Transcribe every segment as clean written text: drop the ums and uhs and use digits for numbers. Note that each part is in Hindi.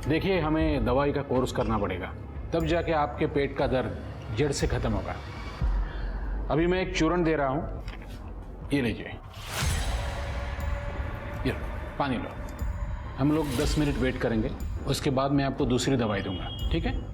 देखिए, हमें दवाई का कोर्स करना पड़ेगा, तब जाके आपके पेट का दर्द जड़ से खत्म होगा। अभी मैं एक चूर्ण दे रहा हूं, ये लीजिए, ये पानी लो। हम लोग 10 मिनट वेट करेंगे, उसके बाद मैं आपको दूसरी दवाई दूंगा, ठीक है?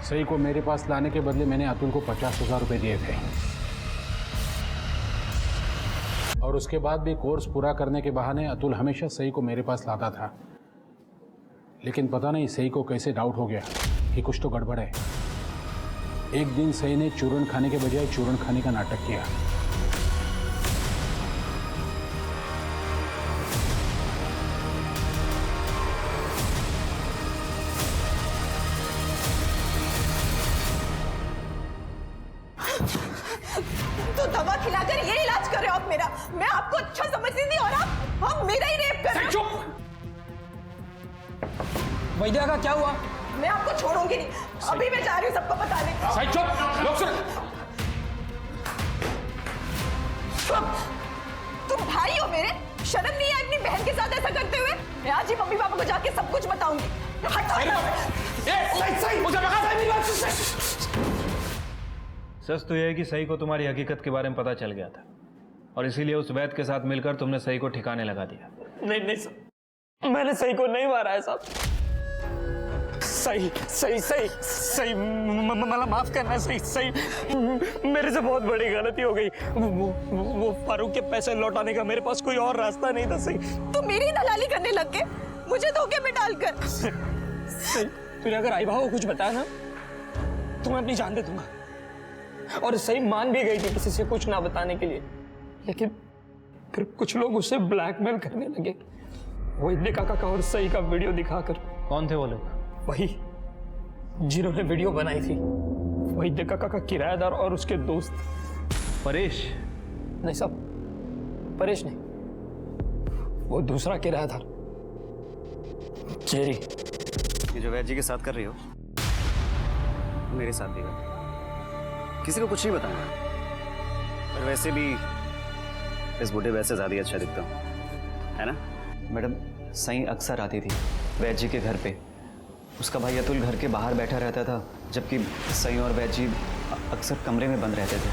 सही को मेरे पास लाने के बदले मैंने अतुल को 50,000 रुपये दिए थे, और उसके बाद भी कोर्स पूरा करने के बहाने अतुल हमेशा सही को मेरे पास लाता था। लेकिन पता नहीं सही को कैसे डाउट हो गया कि कुछ तो गड़बड़ है। एक दिन सही ने चूर्ण खाने के बजाय चूर्ण खाने का नाटक किया। तो दवा खिलाकर ये इलाज कर रहे हो आप मेरा? मैं आपको अच्छा समझती थी और आप मेरा ही रेप कर रहे हो। चुप! वैद्या का क्या हुआ? मैं आपको छोड़ूंगी नहीं, अभी मैं जा रही हूँ सबको बताने। साई चुप! लोग सुन! तुम भाई हो मेरे, शर्म नहीं है अपनी बहन के साथ ऐसा करते हुए? मैं आज ही मम्मी पापा को जाके सब कुछ बताऊंगी। सच तो यह है कि सही को तुम्हारी हकीकत के बारे में पता चल गया था और इसीलिए उस वैद्य के साथ मिलकर तुमने सही को ठिकाने लगा दिया। नहीं साहब, मैंने सही को नहीं मारा है साहब। सही मला माफ करना। सही मेरे से बहुत बड़ी गलती हो गई। वो फारूक के पैसे लौटाने का मेरे पास कोई और रास्ता नहीं था। सही तुम मेरी दलाली करने लग गए, मुझे धोखे में डालकर। सही तूने अगर आई भाव को कुछ बताया ना तो मैं अपनी जान दे दूंगा। और सही मान भी गई थी किसी से कुछ ना बताने के लिए, लेकिन फिर कुछ लोग उसे ब्लैकमेल करने लगे। वैद्य काका का और सही का वीडियो दिखाकर। कौन थे वो लोग? वही जिन्होंने वीडियो बनाई थी, वैद्य काका का किराएदार और उसके दोस्त। परेश? नहीं साहब, परेश नहीं, वो दूसरा किराएदार, जेरी। ये जो वैद्य जी के साथ कर रही हो मेरे साथ भी कर। किसी को कुछ नहीं बताऊंगा, और वैसे भी इस बूढ़े वैसे ज्यादा अच्छा दिखता हूँ, है ना? मैडम, सई अक्सर आती थी वैद्य जी के घर पे। उसका भाई अतुल घर के बाहर बैठा रहता था, जबकि सई और वैद्य जी अक्सर कमरे में बंद रहते थे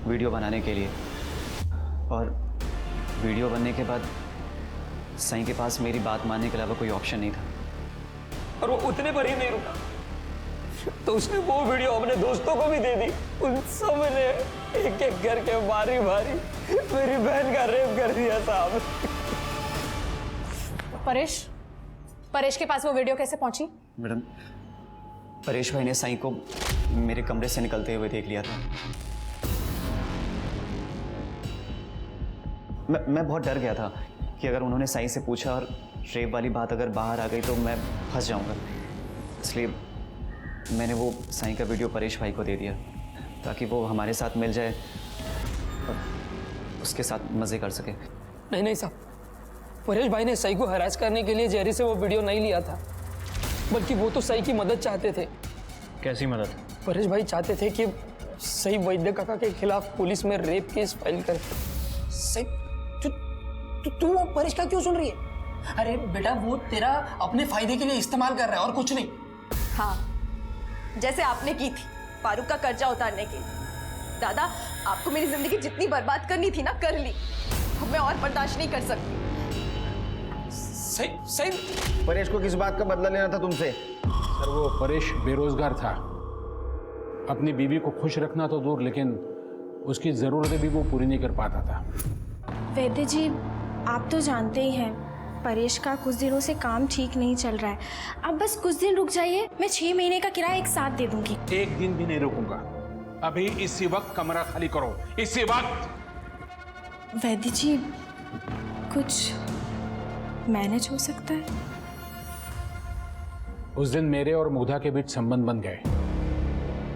वीडियो बनाने के लिए। और वीडियो बनने के बाद सई के पास मेरी बात मानने के अलावा कोई ऑप्शन नहीं था। और वो उतने पर ही नहीं रुका, तो उसने वो वीडियो अपने दोस्तों को भी दे दी। उन सब ने एक एक करके बारी बारी मेरी बहन का रेप कर दिया साहब। परेश के पास वो वीडियो कैसे पहुंची? मैडम, परेश भाई ने साई को मेरे कमरे से निकलते हुए देख लिया था। मैं बहुत डर गया था कि अगर उन्होंने साई से पूछा और रेप वाली बात अगर बाहर आ गई तो मैं फंस जाऊंगा। इसलिए मैंने वो साई का वीडियो परेश भाई को दे दिया ताकि वो हमारे साथ मिल जाए और उसके साथ मज़े कर सके। नहीं साहब, परेश भाई ने सई को हरास करने के लिए जेरी से वो वीडियो नहीं लिया था, बल्कि वो तो सई की मदद चाहते थे। कैसी मदद? परेश भाई चाहते थे कि सई वैद्य काका के खिलाफ पुलिस में रेप केस फाइल करे। सही तू वो परेश का क्यों सुन रही है? अरे बेटा, वो तेरा अपने फायदे के लिए इस्तेमाल कर रहा है और कुछ नहीं। हाँ, जैसे आपने की थी फारूक का कर्जा उतारने के लिए। दादा, आपको मेरी जिंदगी जितनी बर्बाद करनी थी ना, कर ली। अब मैं और बर्दाश्त नहीं कर सकती। सही परेश को किस बात का बदला लेना था तुमसे? सर, वो परेश बेरोजगार था, अपनी बीवी को खुश रखना तो दूर, लेकिन उसकी ज़रूरतें भी वो पूरी नहीं कर पाता था। वैद्य जी, आप तो जानते ही हैं परेश का कुछ दिनों से काम ठीक नहीं चल रहा है। अब बस कुछ दिन रुक जाइए, मैं 6 महीने का किराया एक साथ दे दूंगी। एक दिन भी नहीं रुकूंगा। अभी इसी वक्त कमरा खाली करो, इसी वक्त। वैद्य जी, कुछ मैनेज हो सकता है? उस दिन मेरे और मुग्धा के बीच संबंध बन गए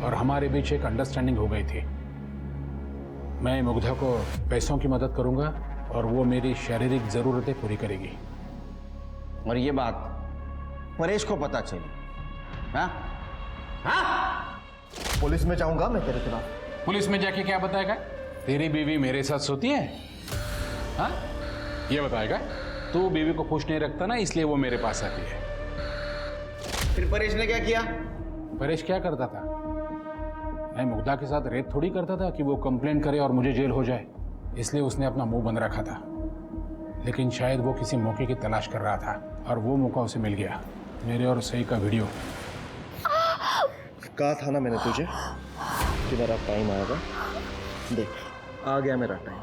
और हमारे बीच एक अंडरस्टैंडिंग हो गई थी। मैं मुग्धा को पैसों की मदद करूंगा और वो मेरी शारीरिक ज़रूरतें पूरी करेगी। और ये बात परेश को पता चली, हाँ हाँ, पुलिस में जाऊंगा मैं तेरे खिलाफ। पुलिस में जाके क्या बताएगा? तेरी बीवी मेरे साथ सोती है? हाँ, ये बताएगा? तू बीवी को खुश नहीं रखता ना, इसलिए वो मेरे पास आती है। फिर परेश ने क्या किया? परेश क्या करता था? मैं मुग्धा के साथ रेप थोड़ी करता था कि वो कंप्लेन करे और मुझे जेल हो जाए, इसलिए उसने अपना मुंह बंद रखा था। लेकिन शायद वो किसी मौके की तलाश कर रहा था और वो मौका उसे मिल गया। मेरे और सही का वीडियो। कहा था ना मैंने तुझे कि मेरा टाइम आएगा। देख, आ गया मेरा टाइम।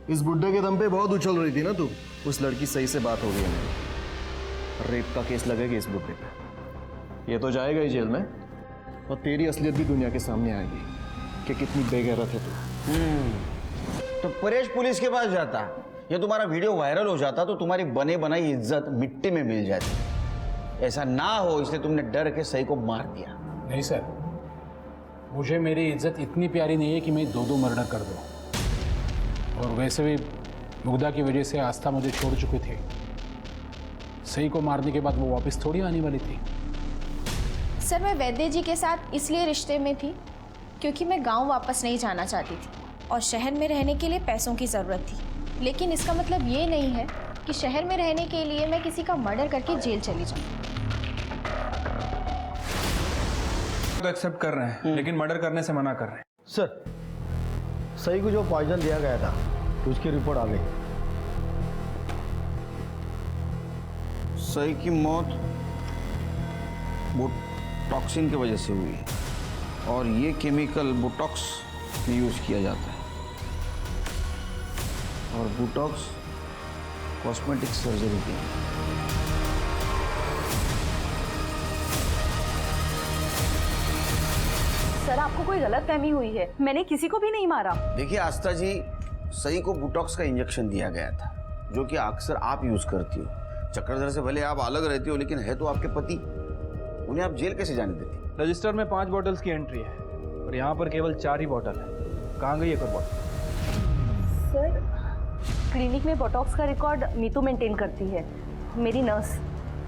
इस बुड्ढे के दम पे बहुत उछल रही थी ना तू। उस लड़की सही से बात हो गई है मेरी। रेप का केस लगेगा इस बुड्ढे पे। ये तो जाएगा ही जेल में, और तेरी असलियत भी दुनिया के सामने आएगी कि कितनी बेगैरत है तू। तो परेश पुलिस के पास जाता, ये तुम्हारा वीडियो वायरल हो जाता तो तुम्हारी बने बनाई इज्जत मिट्टी में मिल जाती। ऐसा ना हो इसलिए तुमने डर के सही को मार दिया। नहीं सर, मुझे मेरी इज्जत इतनी प्यारी नहीं है कि मैं 2 मर्डर कर दूं। और वैसे भी मुग्धा की वजह से आस्था मुझे छोड़ चुके थे। सही को मारने के बाद वो वापस थोड़ी आने वाली थी। सर, मैं वैद्य जी के साथ इसलिए रिश्ते में थी क्योंकि मैं गांव वापस नहीं जाना चाहती थी और शहर में रहने के लिए पैसों की ज़रूरत थी। लेकिन इसका मतलब ये नहीं है कि शहर में रहने के लिए मैं किसी का मर्डर करके जेल चली जाऊँ। तो एक्सेप्ट कर रहे हैं, लेकिन मर्डर करने से मना कर रहे हैं। सर, सही को जो पॉइजन दिया गया था तो उसकी रिपोर्ट आ गई। सही की मौत बोटॉक्सिन की वजह से हुई है और ये केमिकल बोटॉक्स में यूज किया जाता है। और बोटॉक्स कॉस्मेटिक सर्जरी की है। सर, आपको कोई गलतफहमी हुई है, मैंने किसी को भी नहीं मारा। देखिए आस्था जी, सही को बोटॉक्स का इंजेक्शन दिया गया था जो कि अक्सर आप यूज करती हो। चक्रधर से भले आप अलग रहती हो लेकिन है तो आपके पति, उन्हें आप जेल कैसे जाने देती? रजिस्टर में 5 बॉटल्स की एंट्री है और यहाँ पर केवल 4 ही बॉटल है। कहाँ गई एक और बॉटल? सर, क्लिनिक में बोटॉक्स का रिकॉर्ड नीतू मेंटेन करती है, मेरी नर्स।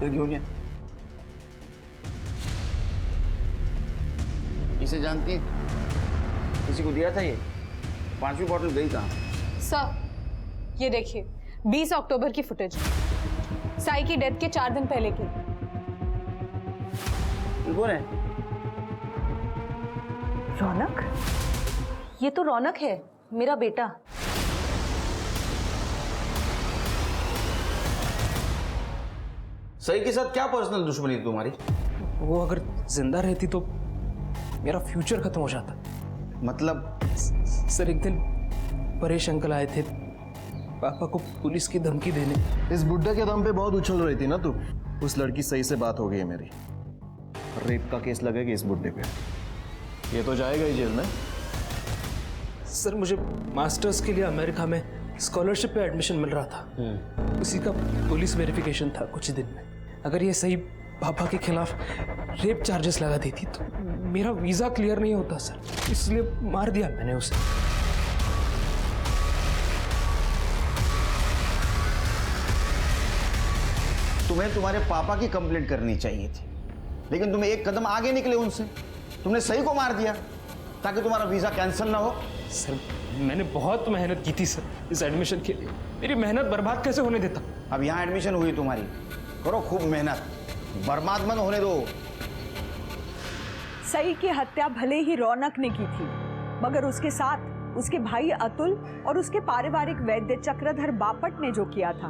फिर क्यों नहीं? इसे जानती है? किसी को दिया था ये? 5वीं बॉटल गई कहाँ? सर, ये देखिए 20 अक्टूबर की फुटेज, साई की डेथ के 4 दिन पहले की। कौन है? रौनक? ये तो रौनक है, मेरा बेटा। सही के साथ क्या पर्सनल दुश्मनी थी तुम्हारी? वो अगर जिंदा रहती तो मेरा फ्यूचर खत्म हो जाता। मतलब? सर, एक दिन परेश अंकल आए थे पापा को पुलिस की धमकी देने। इस बुड्ढे के दम पे बहुत उछल रही थी ना तू। उस लड़की सही से बात हो गई है मेरी। रेप का केस लगेगा इस बुड्ढे पे। ये तो जाएगा ही जेल में। सर, मुझे मास्टर्स के लिए अमेरिका में स्कॉलरशिप पे एडमिशन मिल रहा था। उसी का पुलिस वेरिफिकेशन था कुछ दिन में। अगर ये सही पापा के खिलाफ रेप चार्जेस लगा देती तो मेरा वीज़ा क्लियर नहीं होता सर, इसलिए मार दिया मैंने उसे। तुम्हें तुम्हारे पापा की कंप्लेंट करनी चाहिए थी, लेकिन तुम्हें एक कदम आगे निकले उनसे। तुमने सही को मार दिया ताकि तुम्हारा वीजा कैंसिल ना हो। सर, मैंने बहुत मेहनत की थी सर इस एडमिशन के लिए। मेरी मेहनत बर्बाद कैसे होने देता? अब यहाँ एडमिशन हुई तुम्हारी, करो खूब मेहनत, बर्बाद मत होने दो। सई की हत्या भले ही रौनक ने की थी, मगर उसके साथ उसके भाई अतुल और उसके पारिवारिक वैद्य चक्रधर बापट ने जो किया था,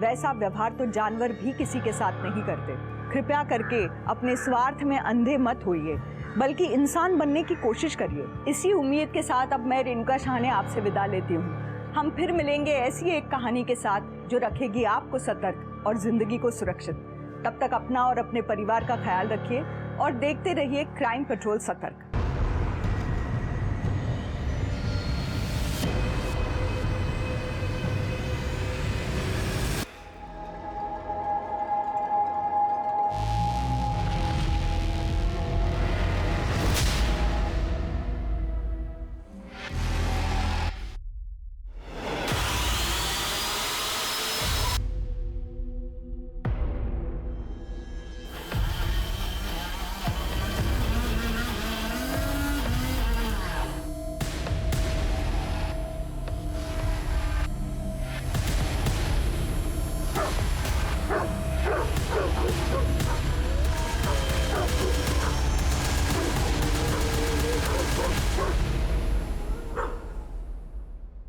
वैसा व्यवहार तो जानवर भी किसी के साथ नहीं करते। कृपया करके अपने स्वार्थ में अंधे मत होइए, बल्कि इंसान बनने की कोशिश करिए। इसी उम्मीद के साथ अब मैं रेणुका शाहने आपसे विदा लेती हूँ। हम फिर मिलेंगे ऐसी एक कहानी के साथ जो रखेगी आपको सतर्क और जिंदगी को सुरक्षित। तब तक अपना और अपने परिवार का ख्याल रखिए और देखते रहिए क्राइम पेट्रोल सतर्क।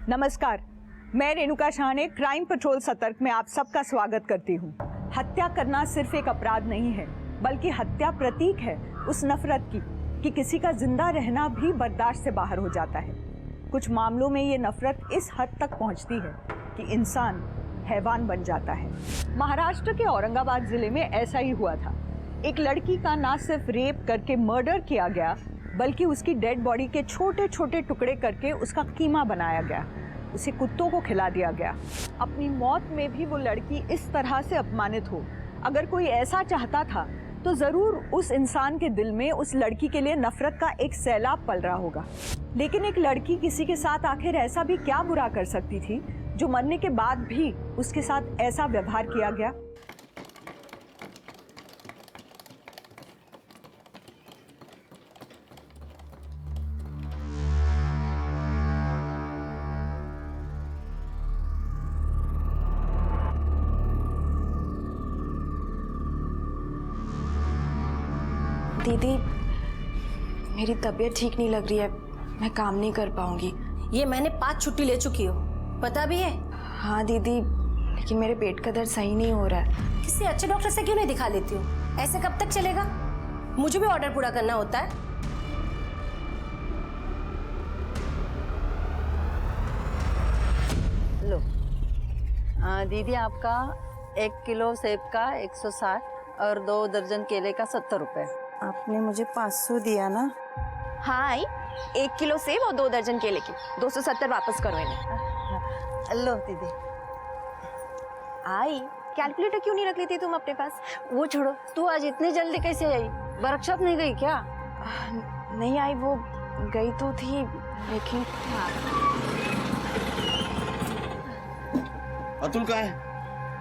नमस्कार, मैं रेणुका शाहने क्राइम पेट्रोल सतर्क में आप सबका स्वागत करती हूँ। हत्या करना सिर्फ एक अपराध नहीं है, बल्कि हत्या प्रतीक है उस नफरत की कि किसी का जिंदा रहना भी बर्दाश्त से बाहर हो जाता है। कुछ मामलों में ये नफरत इस हद तक पहुँचती है कि इंसान हैवान बन जाता है। महाराष्ट्र के औरंगाबाद जिले में ऐसा ही हुआ था। एक लड़की का ना सिर्फ रेप करके मर्डर किया गया, बल्कि उसकी डेड बॉडी के छोटे छोटे टुकड़े करके उसका कीमा बनाया गया, उसे कुत्तों को खिला दिया गया। अपनी मौत में भी वो लड़की इस तरह से अपमानित हो। अगर कोई ऐसा चाहता था तो ज़रूर उस इंसान के दिल में उस लड़की के लिए नफरत का एक सैलाब पल रहा होगा। लेकिन एक लड़की किसी के साथ आखिर ऐसा भी क्या बुरा कर सकती थी जो मरने के बाद भी उसके साथ ऐसा व्यवहार किया गया? दीदी, मेरी तबीयत ठीक नहीं लग रही है, मैं काम नहीं कर पाऊंगी। ये मैंने 5 छुट्टी ले चुकी हो, पता भी है? हाँ दीदी, लेकिन मेरे पेट का दर्द सही नहीं हो रहा है। किसी अच्छे डॉक्टर से क्यों नहीं दिखा लेती हो? ऐसे कब तक चलेगा? मुझे भी ऑर्डर पूरा करना होता है। लो दीदी, आपका 1 किलो सेब का 160 और 2 दर्जन केले का 70 रुपए। आपने मुझे 500 दिया ना? हाँ आई, 1 किलो सेब और 2 दर्जन केले की 270 वापस करो इन्हें। लो दीदी। आई, कैलकुलेटर क्यों नहीं रख लेती तुम अपने पास? वो छोड़ो, तू आज इतनी जल्दी कैसे आई? वर्कशॉप नहीं गई क्या? नहीं आई, वो गई तो थी लेकिन। अतुल कहाँ है?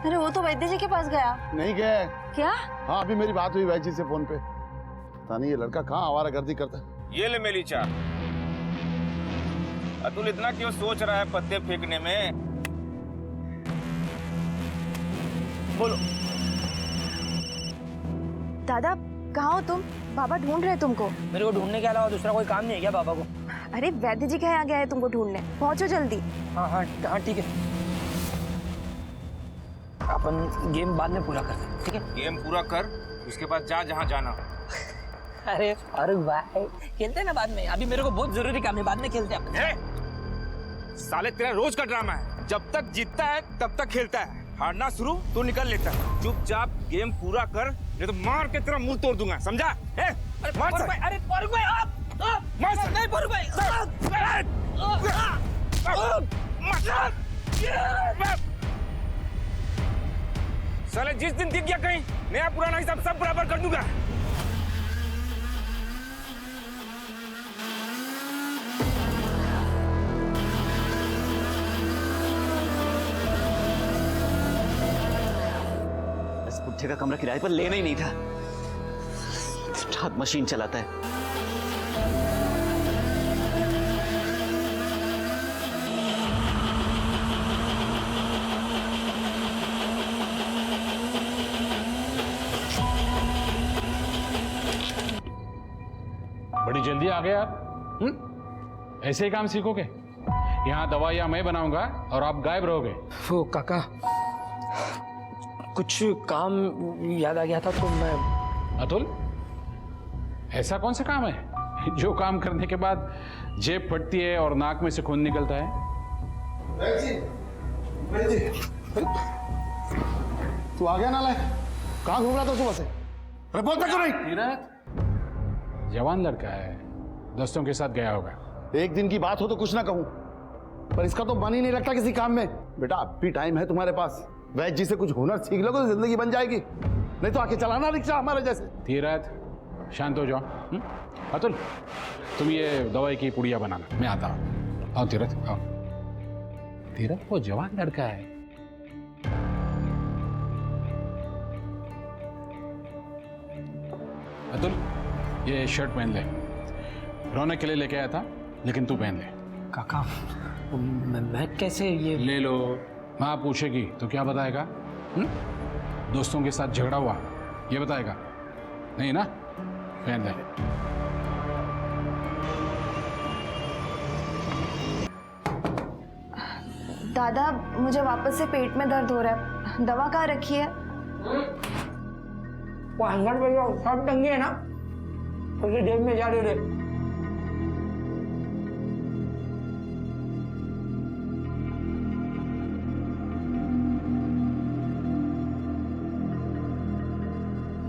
अरे वो तो वैद्य जी के पास गया। नहीं गया? क्या? हाँ, अभी मेरी बात हुई वैद्य जी से फोन पे। पता नहीं ये लड़का कहाँ आवारागर्दी करता है। ये ले मेरी चाय। अतुल इतना क्यों सोच रहा है पत्ते फेंकने में? बोलो। दादा, कहाँ हो तुम? बाबा ढूंढ रहे हैं तुमको। मेरे को ढूंढने के अलावा दूसरा कोई काम नहीं है क्या बाबा को? अरे वैद्य जी के यहाँ गया है तुमको ढूंढने, पहुंचो जल्दी। हाँ हाँ हाँ, ठीक है। अपन गेम बाद में पूरा करते हैं, ठीक है? गेम पूरा कर, उसके बाद जा जहाँ जाना। अरे भाई, खेलते हैं ना बाद में, अभी मेरे को बहुत जरूरी काम है, बाद में खेलते हैं। साले तेरा रोज का ड्रामा है, जब तक जीतता है तब तक खेलता है, हारना शुरू तो निकल लेता है। चुपचाप गेम पूरा कर, नहीं तो मार के तेरा मुंह तोड़ दूंगा, समझा? अरे फारूक भाई, साले जिस दिन दिख गया कहीं, नया पुराना हिसाब सब बराबर कर दूंगा। इस बुढ़े का कमरा किराए पर लेना ही नहीं था। रात मशीन चलाता है। बड़ी जल्दी आ गए आप। ऐसे ही काम सीखोगे? यहाँ दवाइयाँ मैं बनाऊंगा और आप गायब रहोगे। वो काका, कुछ काम याद आ गया था तो मैं। अतुल, ऐसा कौन सा काम है जो काम करने के बाद जेब फटती है और नाक में से खून निकलता है? तू आ गया नालायक? कहाँ घूम रहा था सुबह से? अरे बोलता क्यों नहीं? जवान लड़का है, दोस्तों के साथ गया होगा। एक दिन की बात हो तो कुछ ना कहूं, पर इसका तो मन ही नहीं लगता किसी काम में। बेटा अब भी टाइम है तुम्हारे पास, वैद्य जी से कुछ हुनर सीख लो तो जिंदगी बन जाएगी, नहीं तो आके चलाना रिक्शा हमारे जैसे। धीरज, शांत हो जाओ। अतुल, तुम ये दवाई की पुड़िया बनाना, मैं आता हूँ। आओ धीरज, आओ। धीरज वो जवान लड़का है। अतुल, ये शर्ट पहन ले, रौनक के लिए लेके आया था, लेकिन तू पहन ले। काका, मैं कैसे ये? ले लो। माँ पूछेगी तो क्या बताएगा? दोस्तों के साथ झगड़ा हुआ ये बताएगा? नहीं ना? पहन ले। दादा मुझे वापस से पेट में दर्द हो रहा है, दवा कहाँ रखी है? वो अंदर में जो शर्ट टंगी है ना, उसे जेब में जा दे।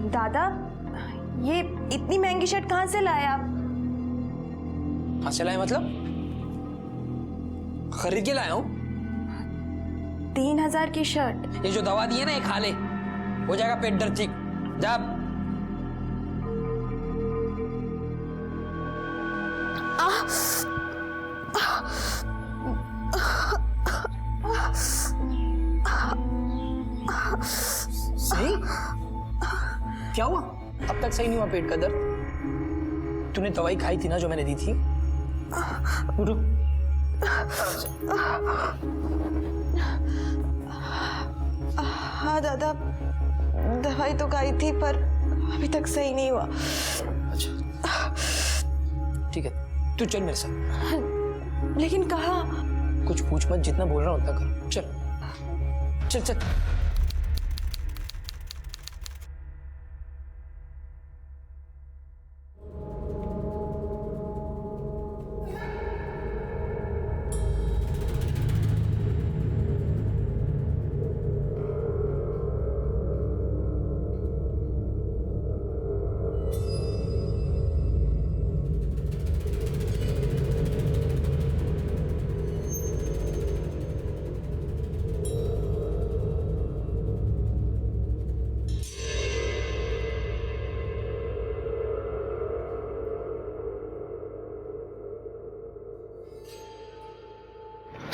दादा ये इतनी महंगी शर्ट कहाँ से लाए आप? कहाँ से लाए मतलब? खरीद के लाया हूँ। 3000 की शर्ट? ये जो दवा दी है ना, ये खा ले, हो जाएगा पेट दर्द ठीक। जा। सही? क्या हुआ? अब तक सही नहीं हुआ पेट का दर्द? तूने दवाई खाई थी ना जो मैंने दी थी? उठो। हाँ दादा, दवाई तो खाई थी पर अभी तक सही नहीं हुआ। अच्छा ठीक है, तू चल मेरे साथ। लेकिन कहाँ? कुछ पूछ मत, जितना बोल रहा हूँ उतना कर। चल चल चल।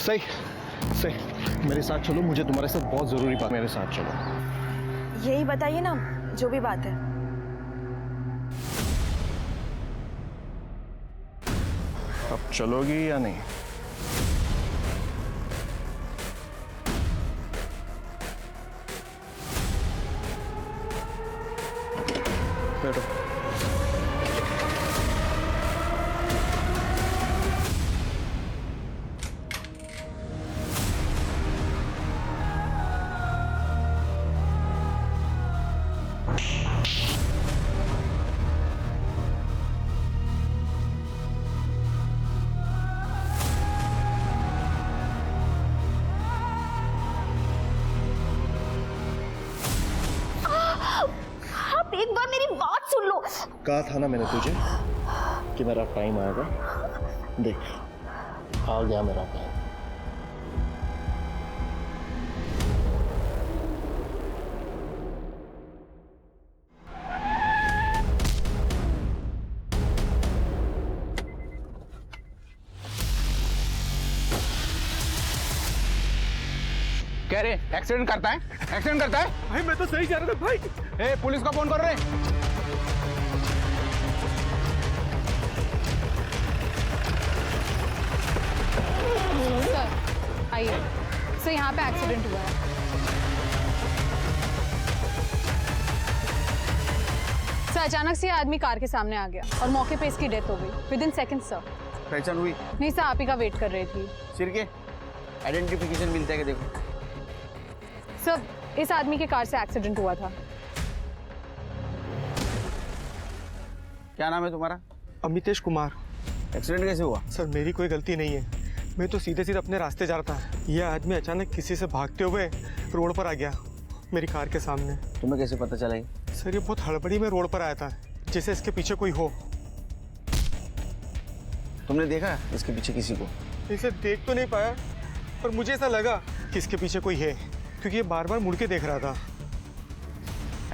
सही सही, मेरे साथ चलो, मुझे तुम्हारे साथ बहुत जरूरी बात। मेरे साथ चलो। यही बताइए ना, जो भी बात है। अब चलोगी या नहीं? बैठो। एक बार मेरी बात सुन लो। कहा था ना मैंने तुझे कि मेरा टाइम आएगा। देख, आ गया मेरा टाइम। कह रहे एक्सीडेंट करता है, एक्सीडेंट करता है। भाई मैं तो सही जा रहा था भाई। ए, पुलिस को फोन कर रहे। सर आइए। सर यहाँ पे एक्सीडेंट हुआ है। सर अचानक से ये आदमी कार के सामने आ गया और मौके पे इसकी डेथ हो गई विद इन सेकंड सर। पहचान हुई? नहीं सर, आप ही का वेट कर रही थी। सिर के आइडेंटिफिकेशन मिलता है कि देखो। सर इस आदमी के कार से एक्सीडेंट हुआ था। क्या नाम है तुम्हारा? अमितेश कुमार। एक्सीडेंट कैसे हुआ? सर मेरी कोई गलती नहीं है, मैं तो सीधे सीधे अपने रास्ते जा रहा था। यह आदमी अचानक किसी से भागते हुए रोड पर आ गया मेरी कार के सामने। तुम्हें कैसे पता चला? सर ये बहुत हड़बड़ी में रोड पर आया था, जैसे इसके पीछे कोई हो। तुमने देखा इसके पीछे किसी को? इसे देख तो नहीं पाया, पर मुझे ऐसा लगा कि इसके पीछे कोई है, क्योंकि ये बार बार मुड़ के देख रहा था।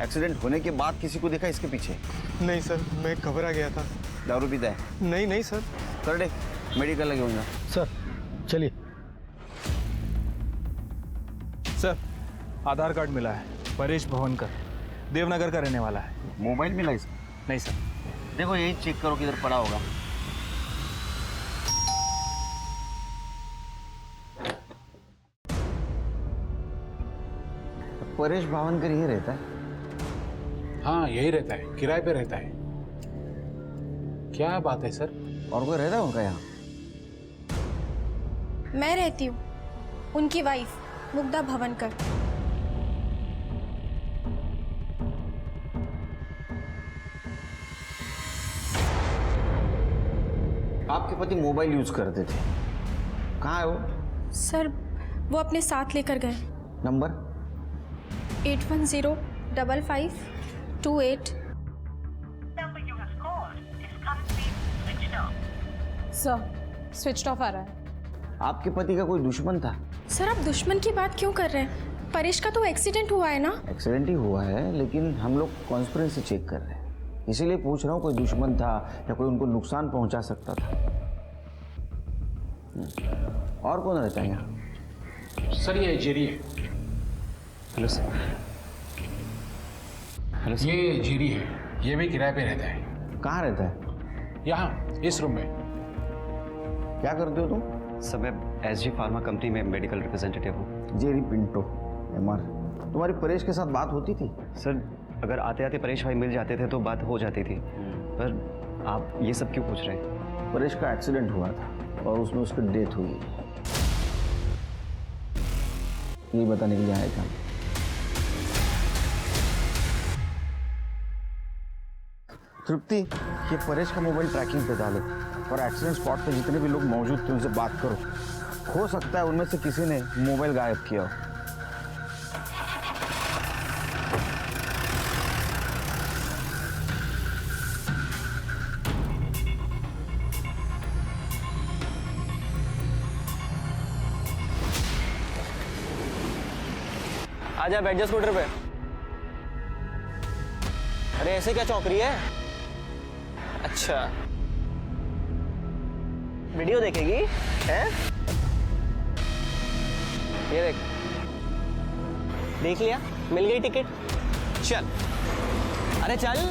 एक्सीडेंट होने के बाद किसी को देखा इसके पीछे? नहीं सर, मैं घबरा गया था। दारू पीता है? नहीं नहीं सर। कर दे, मेडिकल लगे होंगे। सर चलिए। सर आधार कार्ड मिला है, परेश भवनकर, देवनगर का रहने वाला है। मोबाइल मिला इसका? नहीं सर। देखो यही चेक करो किधर पड़ा होगा। परेश भावनकर यही रहता है? हाँ यही रहता है, किराए पे रहता है। क्या बात है सर? और कोई रहता है उनका यहाँ? मैं रहती हूँ। उनकी वाइफ मुग्धा भवनकर। आपके पति मोबाइल यूज करते थे, कहाँ है वो? सर वो अपने साथ लेकर गए। नंबर? 81055228। सर स्विच ऑफ आ रहा है। आपके पति का कोई दुश्मन था? सर आप दुश्मन की बात क्यों कर रहे हैं? परेश का तो एक्सीडेंट हुआ है ना। एक्सीडेंट ही हुआ है, लेकिन हम लोग कॉन्स्पिरेसी चेक कर रहे हैं, इसीलिए पूछ रहा हूँ कोई दुश्मन था या कोई उनको नुकसान पहुंचा सकता था। और कौन रहता है यहाँ? सर ये जेरी है। Hello sir. Hello sir. ये जेरी है, ये भी किराए पे रहता है। कहाँ रहता है? यहाँ इस रूम में। क्या करते हो तुम? सर मैं SG फार्मा कंपनी में मेडिकल रिप्रेजेंटेटिव हूँ। Jerry Pinto MR। तुम्हारी परेश के साथ बात होती थी? सर अगर आते आते परेश भाई मिल जाते थे तो बात हो जाती थी, पर आप ये सब क्यों पूछ रहे हैं? परेश का एक्सीडेंट हुआ था और उसमें उसकी डेथ हुई, ये बताने के लिए आया था। तृप्ति, ये परेश का मोबाइल ट्रैकिंग पे डालो और एक्सीडेंट स्पॉट पे जितने भी लोग मौजूद थे उनसे बात करो। हो सकता है उनमें से किसी ने मोबाइल गायब किया हो। आजा बैठ जा स्कूटर पे। अरे ऐसे क्या चौंक रही है? अच्छा वीडियो देखेगी है? ये देख, देख लिया, मिल गई टिकट। चल, अरे चल।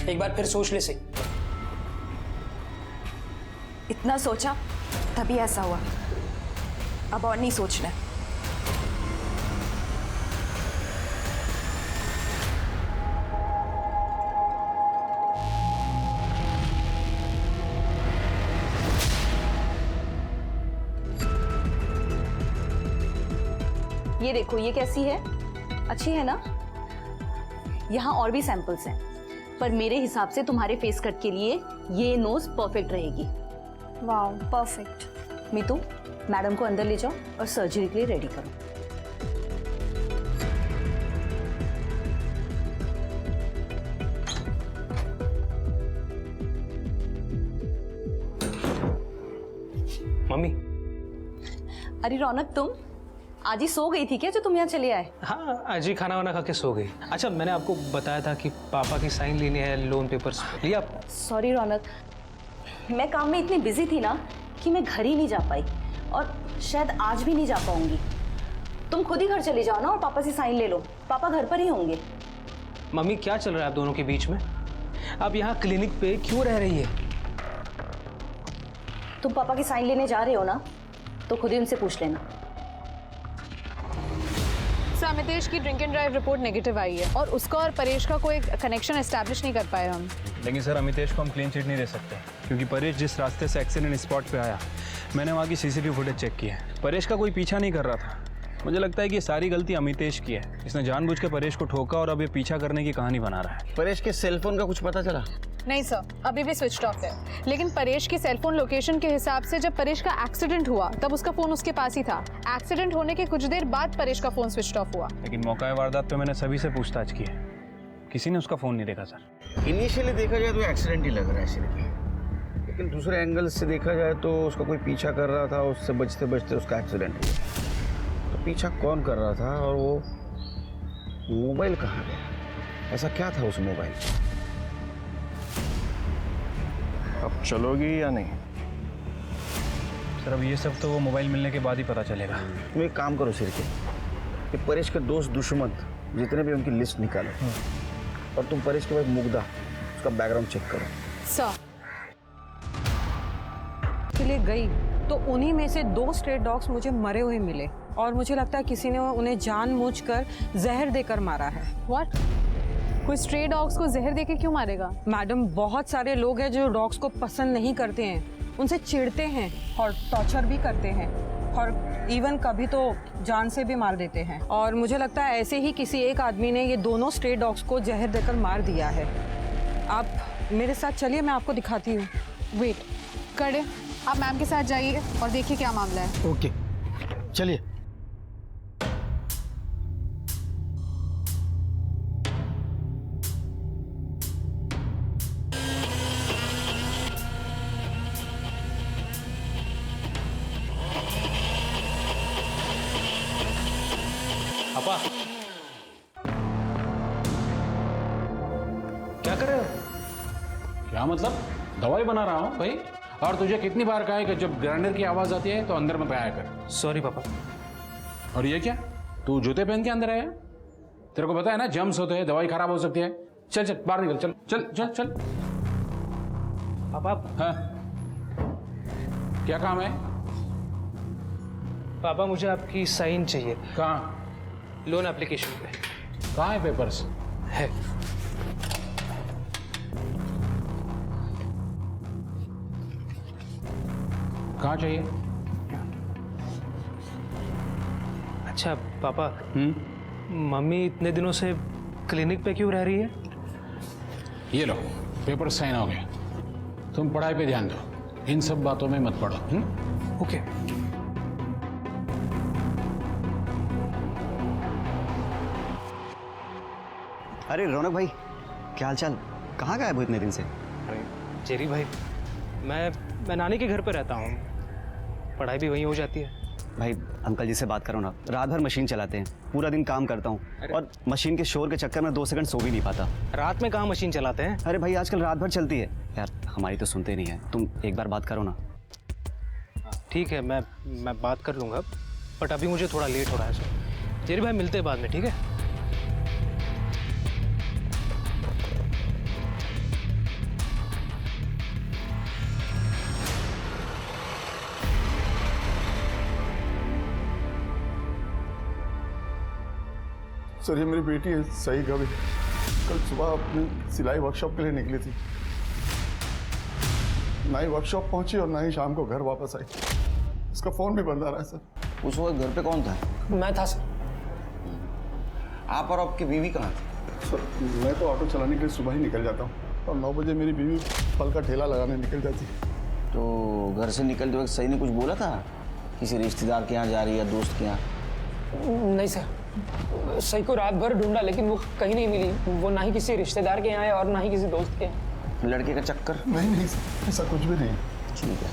एक बार फिर सोच ले सही। इतना सोचा तभी ऐसा हुआ, अब और नहीं सोचना। ये देखो, ये कैसी है? अच्छी है ना? यहाँ और भी सैंपल्स हैं, पर मेरे हिसाब से तुम्हारे फेस कट के लिए ये नोज परफेक्ट रहेगी। Wow, perfect. मीतू, मैडम को अंदर ले जाओ और सर्जरी के लिए रेडी करो। मम्मी। अरे रौनक, तुम आज ही सो गई थी क्या जो तुम यहाँ चले आए? हाँ, आज ही खाना वाना खा के सो गई। अच्छा, मैंने आपको बताया था कि पापा की साइन लेनी है लोन पेपर्स, लिया आप? सॉरी रौनक, मैं काम में इतनी बिजी थी ना कि मैं घर ही नहीं जा पाई और शायद आज भी नहीं जा पाऊंगी। तुम खुद ही घर चले जाओ ना और पापा से साइन ले लो, पापा घर पर ही होंगे। मम्मी, क्या चल रहा है आप दोनों के बीच में? आप यहाँ क्लिनिक पे क्यों रह रही है? तुम पापा की साइन लेने जा रहे हो ना, तो खुद ही उनसे पूछ लेना। सर, अमितेश की drink and drive report negative आई है और उसका और परेश का कोई कनेक्शन एस्टैब्लिश नहीं कर पाए हम। लेकिन सर, अमितेश को हम क्लीन चिट नहीं दे सकते क्योंकि परेश जिस रास्ते से एक्सीडेंट स्पॉट पे आया, मैंने वहाँ की CCTV फुटेज चेक की है। परेश का कोई पीछा नहीं कर रहा था। मुझे लगता है कि ये सारी गलती अमितेश की है। इसने जानबूझ के परेश को ठोका और अब ये पीछा करने की कहानी बना रहा है। परेश के सेलफोन का कुछ पता चला? नहीं सर, अभी भी स्विच ऑफ है। लेकिन परेश की सेलफोन लोकेशन के हिसाब से जब परेश का एक्सीडेंट हुआ तब उसका फोन उसके पास ही था। एक्सीडेंट होने के कुछ देर बाद परेश का फोन स्विच ऑफ हुआ। लेकिन मौका वारदात पे मैंने सभी से पूछताछ की है, किसी ने उसका फोन नहीं देखा सर। इनिशियली देखा जाए तो एक्सीडेंट ही लग रहा है सिर्फ, लेकिन दूसरे एंगल से देखा जाए तो उसका कोई पीछा कर रहा था, उससे बचते बचते उसका एक्सीडेंट हुआ। तो पीछा कौन कर रहा था और वो मोबाइल कहाँ गया? ऐसा क्या था उस मोबाइल? अब चलोगी या नहीं? सर, अब ये सब तो वो मोबाइल मिलने के बाद ही पता चलेगा। तुम एक काम करो सिर्फ, कि परेश के दोस्त दुश्मन जितने भी उनकी लिस्ट निकालो और तुम परेश के बाद मुग्धा, उसका बैकग्राउंड चेक करो। सर के लिए गई तो उन्हीं में से 2 स्ट्रे डॉग्स मुझे मरे हुए मिले और मुझे लगता है किसी ने उन्हें जानबूझकर जहर देकर मारा है। व्हाट? कोई स्ट्रे डॉग्स को जहर देके क्यों मारेगा? मैडम, बहुत सारे लोग हैं जो डॉग्स को पसंद नहीं करते हैं, उनसे चिढ़ते हैं और टॉर्चर भी करते हैं और इवन कभी तो जान से भी मार देते हैं। और मुझे लगता है ऐसे ही किसी एक आदमी ने ये दोनों स्ट्रे डॉग्स को जहर देकर मार दिया है। आप मेरे साथ चलिए, मैं आपको दिखाती हूँ। वेट करे, आप मैम के साथ जाइए और देखिए क्या मामला है। ओके, चलिए। पापा, क्या कर रहे हो? क्या मतलब? दवाई बना रहा हूँ भाई। और तुझे कितनी बार कहा है कि जब ग्राइंडर की आवाज आती है तो अंदर में आया कर। सॉरी पापा। और ये क्या, तू जूते पहन के अंदर आया? तेरे को पता है ना जम्स होते हैं, दवाई खराब हो सकती है। चल चल बाहर निकल, चल चल चल चल। पापा। हाँ, क्या काम है? पापा, मुझे आपकी साइन चाहिए। कहाँ? लोन एप्लीकेशन पे। कहाँ है पेपर्स? है। कहाँ चाहिए? अच्छा पापा, मम्मी इतने दिनों से क्लिनिक पे क्यों रह रही है? ये लो, पेपर साइन हो गए। तुम पढ़ाई पे ध्यान दो, इन सब बातों में मत पड़ो। ओके। अरे रौनक भाई, क्या हाल चाल? कहाँ गायब हो इतने दिन से? जेरी भाई, मैं नानी के घर पे रहता हूँ, पढ़ाई भी वहीं हो जाती है। भाई अंकल जी से बात करो ना, रात भर मशीन चलाते हैं, पूरा दिन काम करता हूँ और मशीन के शोर के चक्कर में 2 सेकंड सो भी नहीं पाता। रात में कहाँ मशीन चलाते हैं? अरे भाई आजकल रात भर चलती है यार, हमारी तो सुनते नहीं है। तुम एक बार बात करो ना। ठीक है, मैं बात कर लूँगा, बट अभी मुझे थोड़ा लेट हो रहा है। जेरी भाई, मिलते हैं बाद में, ठीक है? सर, ये मेरी बेटी है सही का भी कल सुबह अपनी सिलाई वर्कशॉप के लिए निकली थी। ना ही वर्कशॉप पहुंची और ना ही शाम को घर वापस आई। उसका फोन भी बंद आ रहा है सर। उस वक्त घर पे कौन था? मैं था सर। आप और आपकी बीवी कहाँ थी? सर, मैं तो ऑटो चलाने के लिए सुबह ही निकल जाता हूँ और 9 बजे मेरी बीवी फल का ठेला लगाने निकल जाती है। तो घर से निकलते वक्त सही ने कुछ बोला था? किसी रिश्तेदार के यहाँ जा रही है, दोस्त के यहाँ? नहीं सर, सही को रात भर ढूंढा लेकिन वो कहीं नहीं मिली। वो ना ही किसी रिश्तेदार के यहाँ है और ना ही किसी दोस्त के यहाँ। लड़के का चक्कर? नहीं, ऐसा कुछ भी नहीं। ठीक है,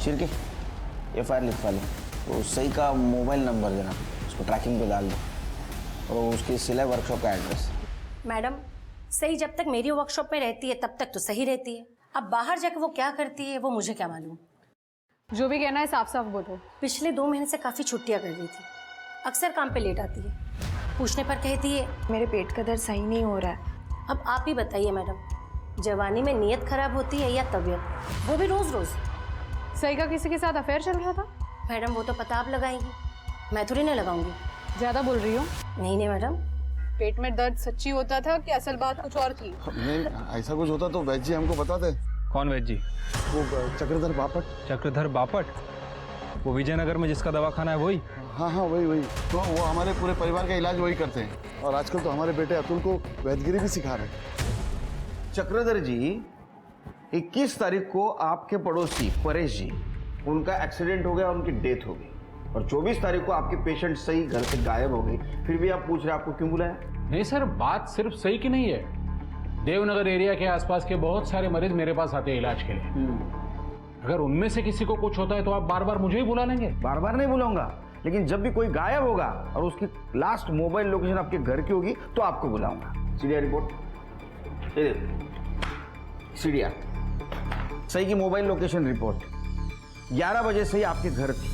शिरके FIR लिखवा लो। तो सही का मोबाइल नंबर देना, उसको ट्रैकिंग पे डाल दो और उसकी सिलाई वर्कशॉप का एड्रेस। मैडम, सही जब तक मेरी वर्कशॉप में रहती है तब तक तो सही रहती है। अब बाहर जाकर वो क्या करती है वो मुझे क्या मालूम। जो भी कहना है साफ साफ बोलो। पिछले 2 महीने से काफ़ी छुट्टियाँ कर रही थी, अक्सर काम पे लेट आती है। पूछने पर कहती है मेरे पेट का दर्द सही नहीं हो रहा है। अब आप ही बताइए मैडम, जवानी में नीयत खराब होती है या तबीयत, वो भी रोज रोज? सही का किसी के साथ अफेयर चल रहा था? मैडम वो तो पता आप लगाएंगी, मैं थोड़ी ना लगाऊंगी। ज्यादा बोल रही हो। नहीं मैडम। पेट में दर्द सच्ची होता था कि असल बात कुछ और थी? नहीं, ऐसा कुछ होता तो वैद जी हमको बताते। कौन वैद जी? वो चक्रधर बापट। चक्रधर बापट? वो विजयनगर में जिसका दवाखाना है वही? हाँ, वही। तो वो हमारे पूरे परिवार का इलाज वही करते हैं और आजकल तो हमारे बेटे अतुल को वैदगिरी भी सिखा रहे हैं। चक्रधर जी, 21 तारीख को आपके पड़ोसी परेश जी, उनका एक्सीडेंट हो गया, उनकी डेथ हो गई और 24 तारीख को आपके पेशेंट सही घर से गायब हो गई। फिर भी आप पूछ रहे आपको क्यों बुलाया? नहीं सर, बात सिर्फ सही की नहीं है। देवनगर एरिया के आसपास के बहुत सारे मरीज मेरे पास आते हैं इलाज के लिए। अगर उनमें से किसी को कुछ होता है तो आप बार बार मुझे ही बुला लेंगे? बार बार नहीं बुलाऊंगा, लेकिन जब भी कोई गायब होगा और उसकी लास्ट मोबाइल लोकेशन आपके घर की होगी तो आपको बुलाऊंगा। सीडीआर रिपोर्ट, ये देखो सीडीआर, सही की मोबाइल लोकेशन रिपोर्ट 11 बजे से ही आपके घर थी।